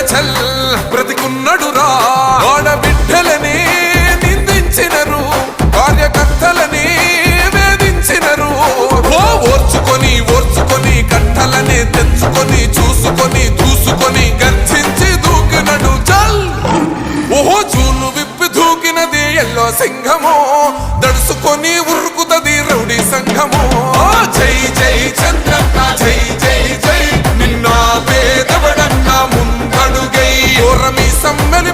చల్ బ్రతికున్నడురా ఆడబిడ్డలని నిందించినరు కార్యకర్తలని వేధించినరు ఓర్చుకొని ఓర్చుకొని కట్టలని తెంచుకొని చూసుకొని దూసుకొని గర్జించి దూకినడు చల్ ఓహో చూలు విప్పి దూకినది ఎల్లో సింహము దడుసుకొని ఉరుకుతది రౌడీ సంఘము జై జై చంద్రన్న జై జై జై నిన్న పేదవడన్న ముందడుగై ఓరమి సమ్మెలి